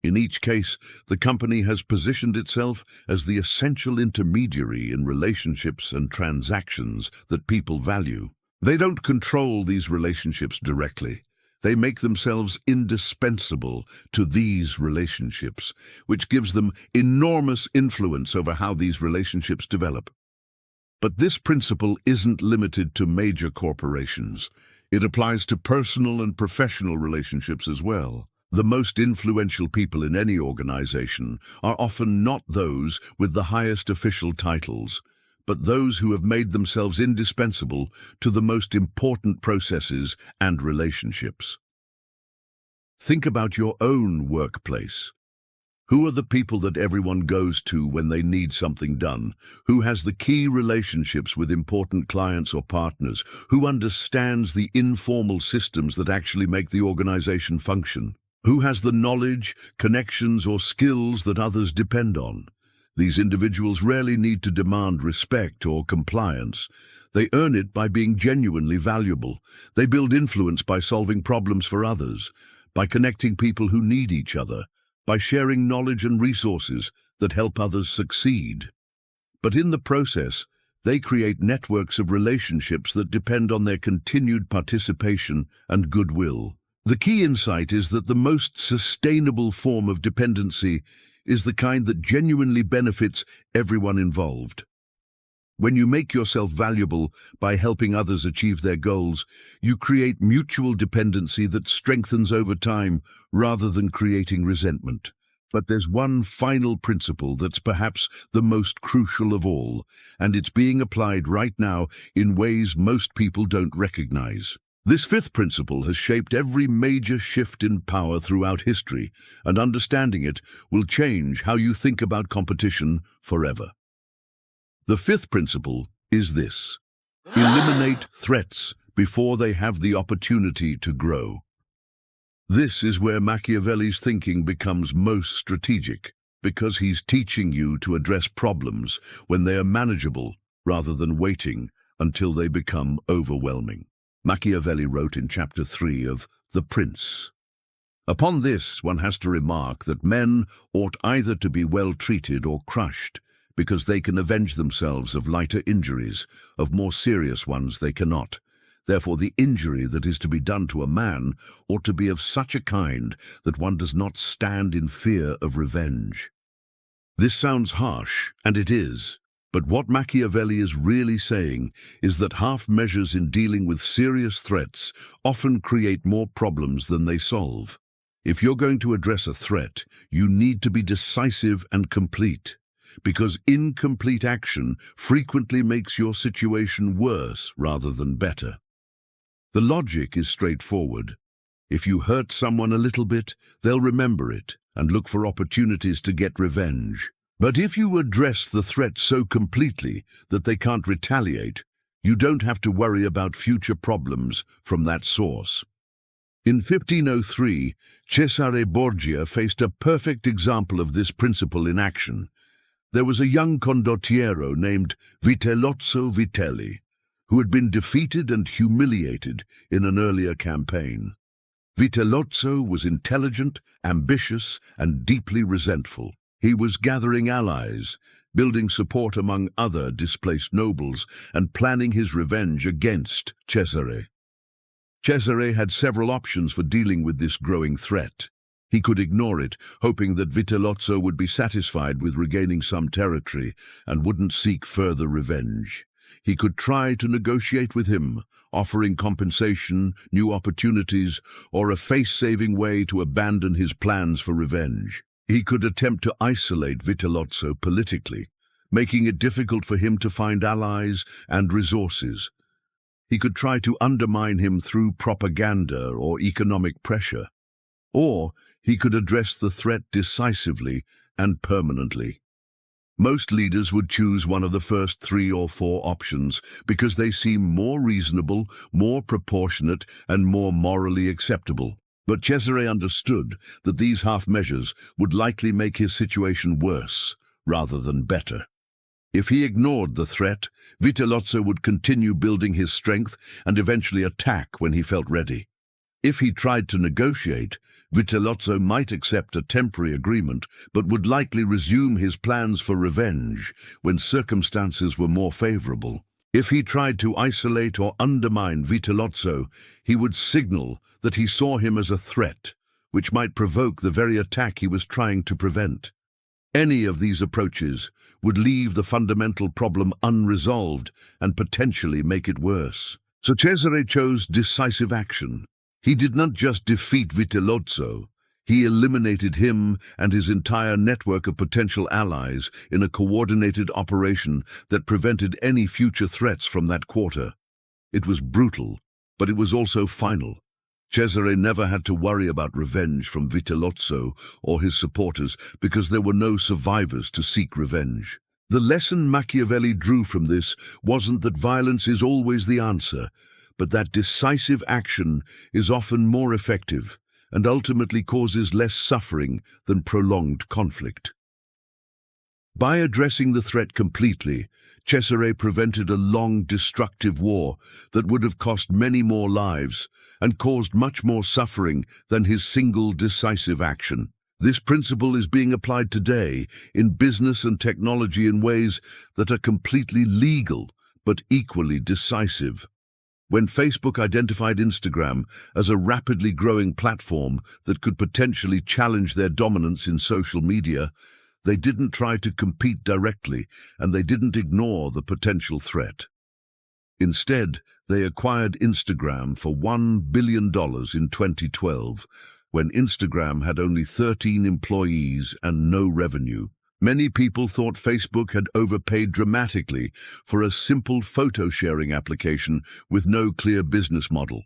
In each case, the company has positioned itself as the essential intermediary in relationships and transactions that people value. They don't control these relationships directly. They make themselves indispensable to these relationships, which gives them enormous influence over how these relationships develop. But this principle isn't limited to major corporations. It applies to personal and professional relationships as well. The most influential people in any organization are often not those with the highest official titles, but those who have made themselves indispensable to the most important processes and relationships. Think about your own workplace. Who are the people that everyone goes to when they need something done? Who has the key relationships with important clients or partners? Who understands the informal systems that actually make the organization function? Who has the knowledge, connections, or skills that others depend on? These individuals rarely need to demand respect or compliance. They earn it by being genuinely valuable. They build influence by solving problems for others, by connecting people who need each other, by sharing knowledge and resources that help others succeed. But in the process, they create networks of relationships that depend on their continued participation and goodwill. The key insight is that the most sustainable form of dependency is the kind that genuinely benefits everyone involved. When you make yourself valuable by helping others achieve their goals, you create mutual dependency that strengthens over time rather than creating resentment. But there's one final principle that's perhaps the most crucial of all, and it's being applied right now in ways most people don't recognize. This fifth principle has shaped every major shift in power throughout history, and understanding it will change how you think about competition forever. The fifth principle is this: eliminate threats before they have the opportunity to grow. This is where Machiavelli's thinking becomes most strategic, because he's teaching you to address problems when they are manageable rather than waiting until they become overwhelming. Machiavelli wrote in chapter 3 of The Prince. Upon this, one has to remark that men ought either to be well treated or crushed, because they can avenge themselves of lighter injuries, of more serious ones they cannot. Therefore, the injury that is to be done to a man ought to be of such a kind that one does not stand in fear of revenge. This sounds harsh, and it is. But what Machiavelli is really saying is that half measures in dealing with serious threats often create more problems than they solve. If you're going to address a threat, you need to be decisive and complete, because incomplete action frequently makes your situation worse rather than better. The logic is straightforward. If you hurt someone a little bit, they'll remember it and look for opportunities to get revenge. But if you address the threat so completely that they can't retaliate, you don't have to worry about future problems from that source. In 1503, Cesare Borgia faced a perfect example of this principle in action. There was a young condottiero named Vitellozzo Vitelli, who had been defeated and humiliated in an earlier campaign. Vitellozzo was intelligent, ambitious, and deeply resentful. He was gathering allies, building support among other displaced nobles, and planning his revenge against Cesare. Cesare had several options for dealing with this growing threat. He could ignore it, hoping that Vitellozzo would be satisfied with regaining some territory and wouldn't seek further revenge. He could try to negotiate with him, offering compensation, new opportunities, or a face-saving way to abandon his plans for revenge. He could attempt to isolate Vitellozzo politically, making it difficult for him to find allies and resources. He could try to undermine him through propaganda or economic pressure. Or he could address the threat decisively and permanently. Most leaders would choose one of the first 3 or 4 options because they seem more reasonable, more proportionate, and more morally acceptable. But Cesare understood that these half measures would likely make his situation worse rather than better. If he ignored the threat, Vitellozzo would continue building his strength and eventually attack when he felt ready. If he tried to negotiate, Vitellozzo might accept a temporary agreement, but would likely resume his plans for revenge when circumstances were more favorable. If he tried to isolate or undermine Vitellozzo, he would signal that he saw him as a threat, which might provoke the very attack he was trying to prevent. Any of these approaches would leave the fundamental problem unresolved and potentially make it worse. So Cesare chose decisive action. He did not just defeat Vitellozzo, he eliminated him and his entire network of potential allies in a coordinated operation that prevented any future threats from that quarter. It was brutal, but it was also final. Cesare never had to worry about revenge from Vitellozzo or his supporters because there were no survivors to seek revenge. The lesson Machiavelli drew from this wasn't that violence is always the answer, but that decisive action is often more effective and ultimately causes less suffering than prolonged conflict. By addressing the threat completely, Cesare prevented a long, destructive war that would have cost many more lives and caused much more suffering than his single decisive action. This principle is being applied today in business and technology in ways that are completely legal but equally decisive. When Facebook identified Instagram as a rapidly growing platform that could potentially challenge their dominance in social media, they didn't try to compete directly, and they didn't ignore the potential threat. Instead, they acquired Instagram for $1 billion in 2012, when Instagram had only 13 employees and no revenue. Many people thought Facebook had overpaid dramatically for a simple photo-sharing application with no clear business model.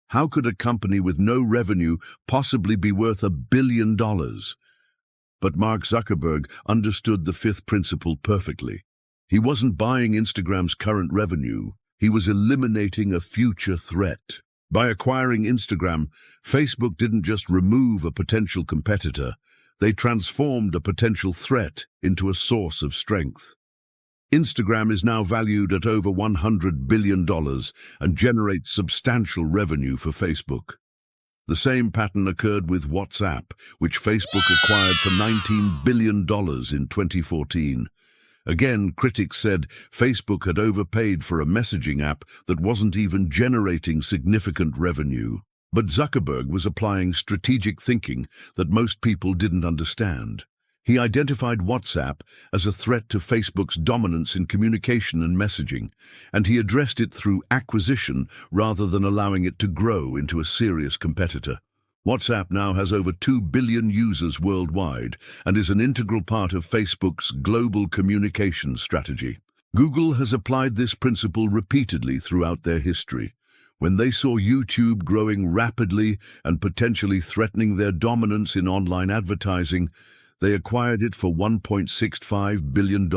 How could a company with no revenue possibly be worth $1 billion? But Mark Zuckerberg understood the fifth principle perfectly. He wasn't buying Instagram's current revenue, he was eliminating a future threat. By acquiring Instagram, Facebook didn't just remove a potential competitor, they transformed a potential threat into a source of strength. Instagram is now valued at over $100 billion and generates substantial revenue for Facebook. The same pattern occurred with WhatsApp, which Facebook acquired for $19 billion in 2014. Again, critics said Facebook had overpaid for a messaging app that wasn't even generating significant revenue. But Zuckerberg was applying strategic thinking that most people didn't understand. He identified WhatsApp as a threat to Facebook's dominance in communication and messaging, and he addressed it through acquisition rather than allowing it to grow into a serious competitor. WhatsApp now has over 2 billion users worldwide and is an integral part of Facebook's global communication strategy. Google has applied this principle repeatedly throughout their history. When they saw YouTube growing rapidly and potentially threatening their dominance in online advertising, they acquired it for $1.65 billion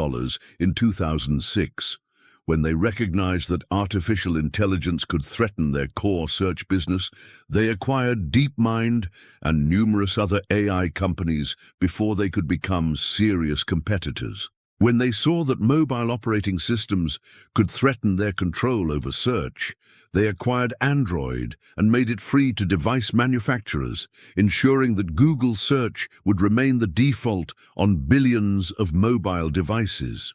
in 2006. When they recognized that artificial intelligence could threaten their core search business, they acquired DeepMind and numerous other AI companies before they could become serious competitors. When they saw that mobile operating systems could threaten their control over search, they acquired Android and made it free to device manufacturers, ensuring that Google Search would remain the default on billions of mobile devices.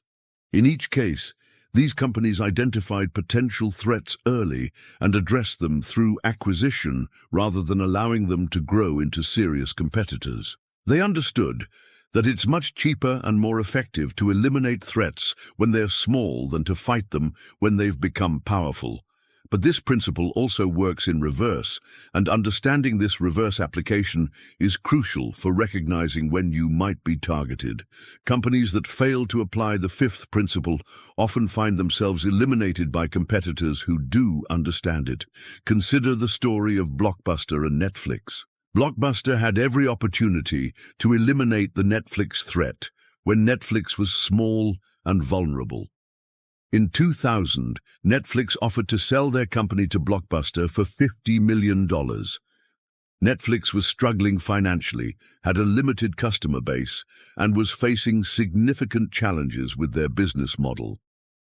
In each case, these companies identified potential threats early and addressed them through acquisition rather than allowing them to grow into serious competitors. They understood that it's much cheaper and more effective to eliminate threats when they're small than to fight them when they've become powerful. But this principle also works in reverse, and understanding this reverse application is crucial for recognizing when you might be targeted. Companies that fail to apply the fifth principle often find themselves eliminated by competitors who do understand it. Consider the story of Blockbuster and Netflix. Blockbuster had every opportunity to eliminate the Netflix threat when Netflix was small and vulnerable. In 2000, Netflix offered to sell their company to Blockbuster for $50 million. Netflix was struggling financially, had a limited customer base, and was facing significant challenges with their business model.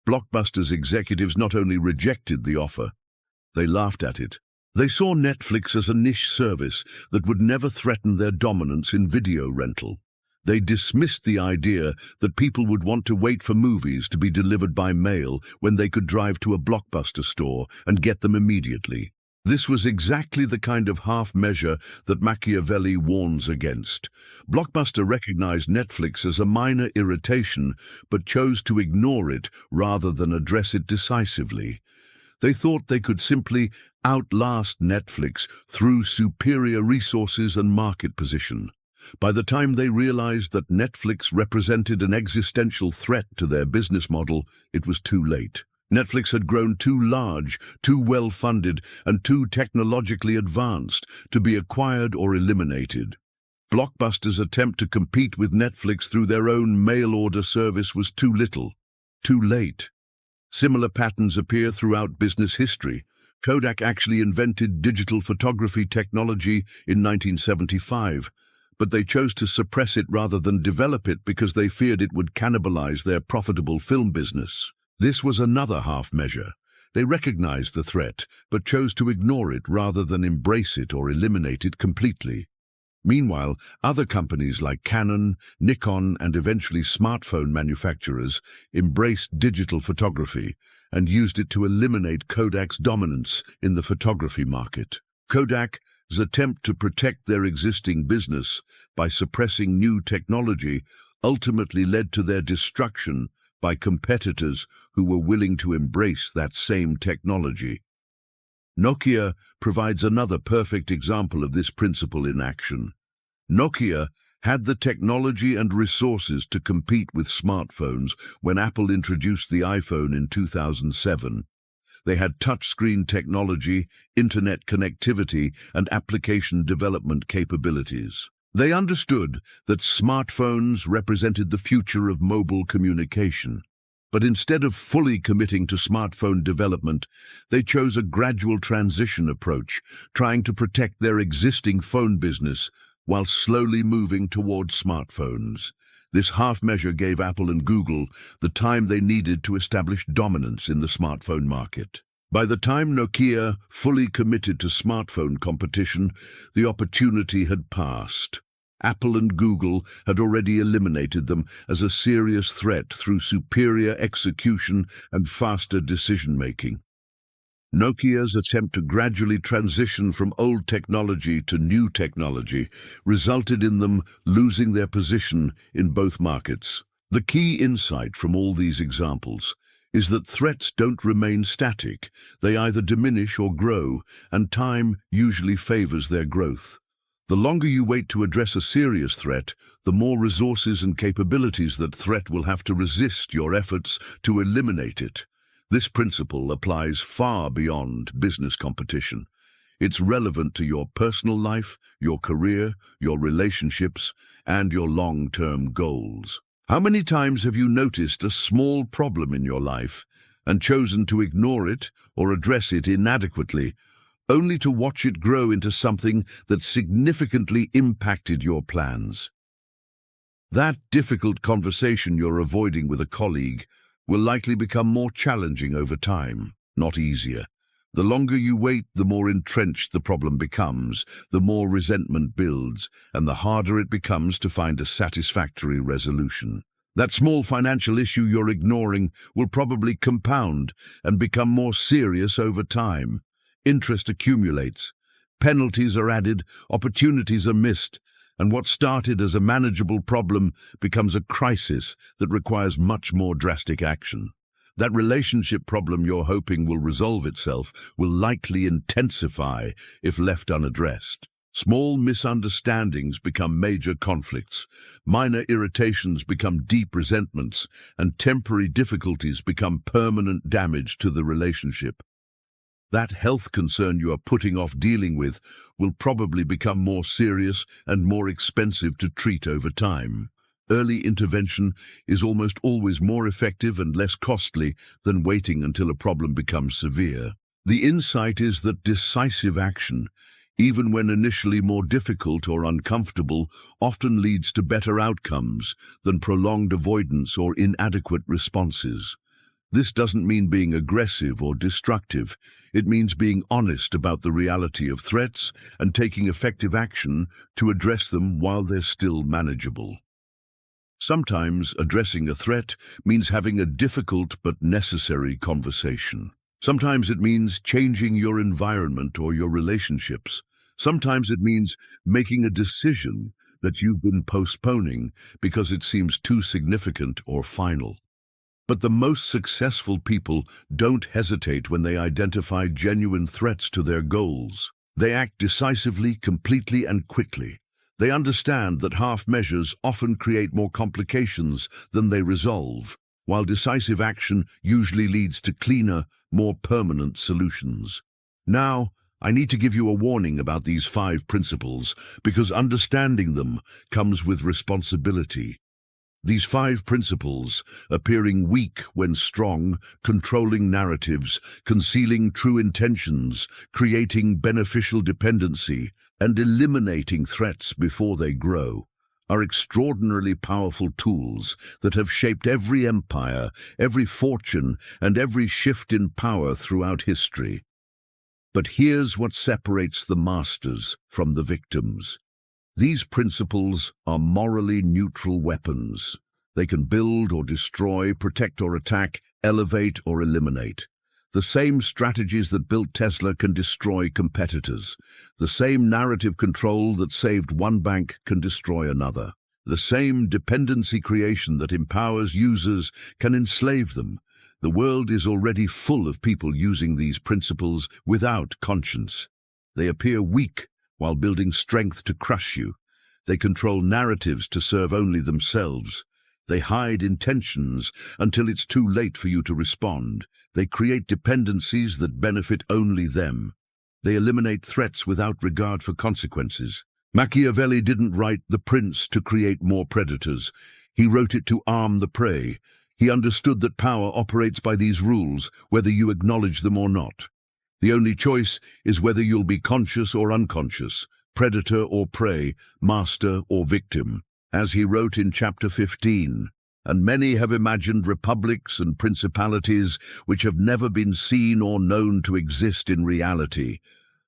Blockbuster's executives not only rejected the offer, they laughed at it. They saw Netflix as a niche service that would never threaten their dominance in video rental. They dismissed the idea that people would want to wait for movies to be delivered by mail when they could drive to a Blockbuster store and get them immediately. This was exactly the kind of half measure that Machiavelli warns against. Blockbuster recognized Netflix as a minor irritation, but chose to ignore it rather than address it decisively. They thought they could simply outlast Netflix through superior resources and market position. By the time they realized that Netflix represented an existential threat to their business model, it was too late. Netflix had grown too large, too well-funded, and too technologically advanced to be acquired or eliminated. Blockbuster's attempt to compete with Netflix through their own mail-order service was too little, too late. Similar patterns appear throughout business history. Kodak actually invented digital photography technology in 1975, but they chose to suppress it rather than develop it because they feared it would cannibalize their profitable film business. This was another half measure. They recognized the threat, but chose to ignore it rather than embrace it or eliminate it completely. Meanwhile, other companies like Canon, Nikon, and eventually smartphone manufacturers embraced digital photography and used it to eliminate Kodak's dominance in the photography market. Kodak's attempt to protect their existing business by suppressing new technology ultimately led to their destruction by competitors who were willing to embrace that same technology. Nokia provides another perfect example of this principle in action. Nokia had the technology and resources to compete with smartphones when Apple introduced the iPhone in 2007. They had touchscreen technology, internet connectivity, and application development capabilities. They understood that smartphones represented the future of mobile communication. But instead of fully committing to smartphone development, they chose a gradual transition approach, trying to protect their existing phone business while slowly moving towards smartphones. This half measure gave Apple and Google the time they needed to establish dominance in the smartphone market. By the time Nokia fully committed to smartphone competition, the opportunity had passed. Apple and Google had already eliminated them as a serious threat through superior execution and faster decision-making. Nokia's attempt to gradually transition from old technology to new technology resulted in them losing their position in both markets. The key insight from all these examples is that threats don't remain static. They either diminish or grow, and time usually favors their growth. The longer you wait to address a serious threat, the more resources and capabilities that threat will have to resist your efforts to eliminate it. This principle applies far beyond business competition. It's relevant to your personal life, your career, your relationships, and your long-term goals. How many times have you noticed a small problem in your life and chosen to ignore it or address it inadequately, only to watch it grow into something that significantly impacted your plans? That difficult conversation you're avoiding with a colleague will likely become more challenging over time, not easier. The longer you wait, the more entrenched the problem becomes, the more resentment builds, and the harder it becomes to find a satisfactory resolution. That small financial issue you're ignoring will probably compound and become more serious over time. Interest accumulates, penalties are added, opportunities are missed, and what started as a manageable problem becomes a crisis that requires much more drastic action. That relationship problem you're hoping will resolve itself will likely intensify if left unaddressed. Small misunderstandings become major conflicts, minor irritations become deep resentments, and temporary difficulties become permanent damage to the relationship. That health concern you are putting off dealing with will probably become more serious and more expensive to treat over time. Early intervention is almost always more effective and less costly than waiting until a problem becomes severe. The insight is that decisive action, even when initially more difficult or uncomfortable, often leads to better outcomes than prolonged avoidance or inadequate responses. This doesn't mean being aggressive or destructive. It means being honest about the reality of threats and taking effective action to address them while they're still manageable. Sometimes addressing a threat means having a difficult but necessary conversation. Sometimes it means changing your environment or your relationships. Sometimes it means making a decision that you've been postponing because it seems too significant or final. But the most successful people don't hesitate when they identify genuine threats to their goals. They act decisively, completely, and quickly. They understand that half measures often create more complications than they resolve, while decisive action usually leads to cleaner, more permanent solutions. Now, I need to give you a warning about these 5 principles, because understanding them comes with responsibility. These 5 principles, appearing weak when strong, controlling narratives, concealing true intentions, creating beneficial dependency, and eliminating threats before they grow, are extraordinarily powerful tools that have shaped every empire, every fortune, and every shift in power throughout history. But here's what separates the masters from the victims. These principles are morally neutral weapons. They can build or destroy, protect or attack, elevate or eliminate. The same strategies that built Tesla can destroy competitors. The same narrative control that saved one bank can destroy another. The same dependency creation that empowers users can enslave them. The world is already full of people using these principles without conscience. They appear weak while building strength to crush you. They control narratives to serve only themselves. They hide intentions until it's too late for you to respond. They create dependencies that benefit only them. They eliminate threats without regard for consequences. Machiavelli didn't write The Prince to create more predators. He wrote it to arm the prey. He understood that power operates by these rules, whether you acknowledge them or not. The only choice is whether you'll be conscious or unconscious, predator or prey, master or victim. As he wrote in chapter 15, and many have imagined republics and principalities which have never been seen or known to exist in reality.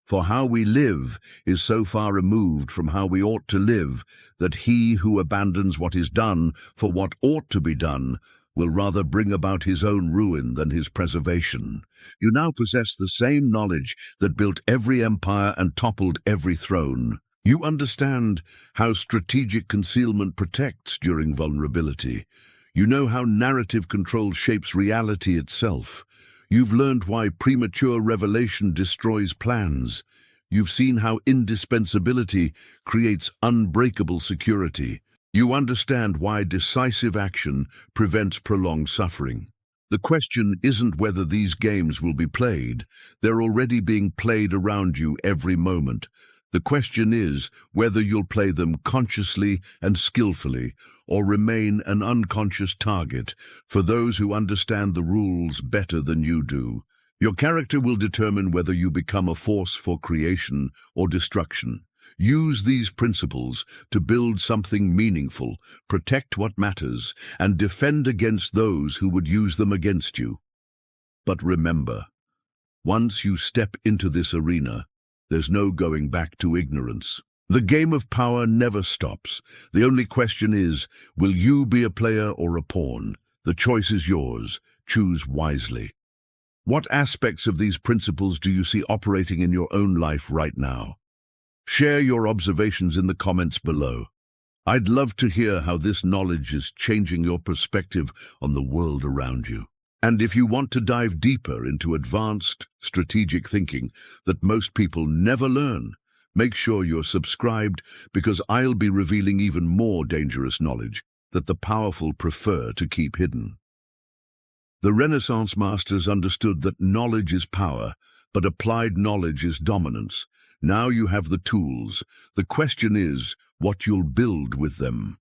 For how we live is so far removed from how we ought to live that he who abandons what is done for what ought to be done will rather bring about his own ruin than his preservation. You now possess the same knowledge that built every empire and toppled every throne. You understand how strategic concealment protects during vulnerability. You know how narrative control shapes reality itself. You've learned why premature revelation destroys plans. You've seen how indispensability creates unbreakable security. You understand why decisive action prevents prolonged suffering. The question isn't whether these games will be played. They're already being played around you every moment. The question is whether you'll play them consciously and skillfully, or remain an unconscious target for those who understand the rules better than you do. Your character will determine whether you become a force for creation or destruction. Use these principles to build something meaningful, protect what matters, and defend against those who would use them against you. But remember, once you step into this arena, there's no going back to ignorance. The game of power never stops. The only question is, will you be a player or a pawn? The choice is yours. Choose wisely. What aspects of these principles do you see operating in your own life right now? Share your observations in the comments below. I'd love to hear how this knowledge is changing your perspective on the world around you. And if you want to dive deeper into advanced, strategic thinking that most people never learn, make sure you're subscribed, because I'll be revealing even more dangerous knowledge that the powerful prefer to keep hidden. The Renaissance masters understood that knowledge is power, but applied knowledge is dominance. Now you have the tools. The question is what you'll build with them.